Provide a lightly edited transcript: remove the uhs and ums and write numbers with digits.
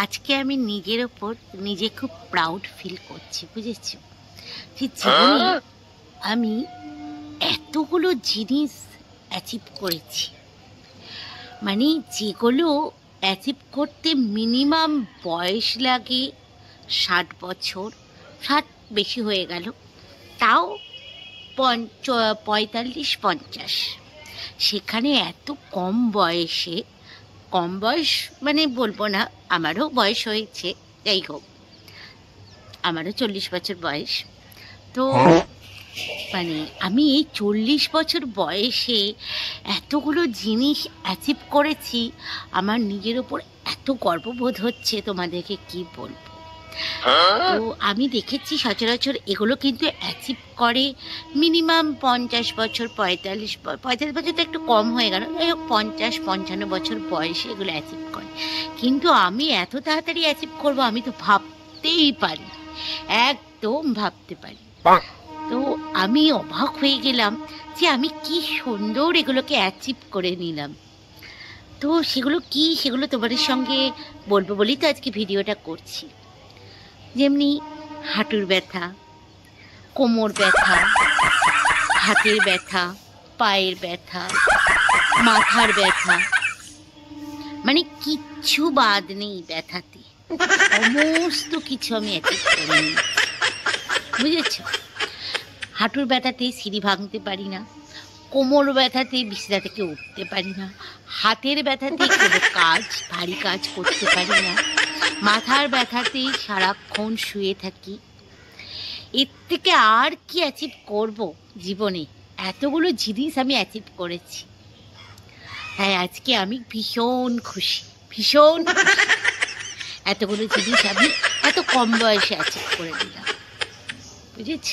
আজকে আমি নিজের ওপর নিজে খুব প্রাউড ফিল করছি, বুঝেছো? যে জীবনে আমি এতগুলো জিনিস অ্যাচিভ করেছি, মানে যেগুলো অ্যাচিভ করতে মিনিমাম বয়স লাগে 60 বছর, 60 বেশি হয়ে গেল, তাও 45-50। সেখানে এত কম বয়সে, কম বয়স মানে বলবো না, আমারও বয়স হয়েছে, যাই হোক আমারও 40 বছর বয়স। তো মানে আমি এই 40 বছর বয়সে এতগুলো জিনিস অ্যাচিভ করেছি, আমার নিজের ওপর এত গর্ববোধ হচ্ছে, তোমাদেরকে কি বলবো। তো আমি দেখেছি সচরাচর এগুলো কিন্তু অ্যাচিভ করে মিনিমাম 50 বছর, 45 বছর তো একটু কম হয়ে গেল, যাই হোক 50-55 বছর বয়সে এগুলো অ্যাচিভ করে। কিন্তু আমি এত তাড়াতাড়ি অ্যাচিভ করবো আমি তো ভাবতেই পারি, একদম ভাবতে পারি। তো আমি অবাক হয়ে গেলাম যে আমি কি সুন্দর এগুলোকে অ্যাচিভ করে নিলাম। তো সেগুলো তোমাদের সঙ্গে বলবো বলেই তো আজকে ভিডিওটা করছি। যেমনি হাঁটুর ব্যথা, কোমর ব্যথা, হাতের ব্যথা, পায়ের ব্যথা, মাথার ব্যথা, মানে কিচ্ছু বাদ নেই ব্যথাতে, সমস্ত কিছু আমি অ্যাচিভ করে নিয়েছি, বুঝেছ? হাঁটুর ব্যথাতে সিঁড়ি ভাঙতে পারি না, কোমর ব্যথাতে বিছানা থেকে উঠতে পারি না, হাতের ব্যথাতে কোনো ভারী কাজ করতে পারি না, মাথার ব্যথাতে সারাক্ষণ শুয়ে থাকি। এর থেকে আর কি অ্যাচিভ করব জীবনে? এতগুলো জিনিস আমি অ্যাচিভ করেছি। হ্যাঁ, আজকে আমি ভীষণ খুশি, ভীষণ খুশি। এতগুলো জিনিস আমি এত কম বয়সে অ্যাচিভ করে দিলাম, বুঝেছ?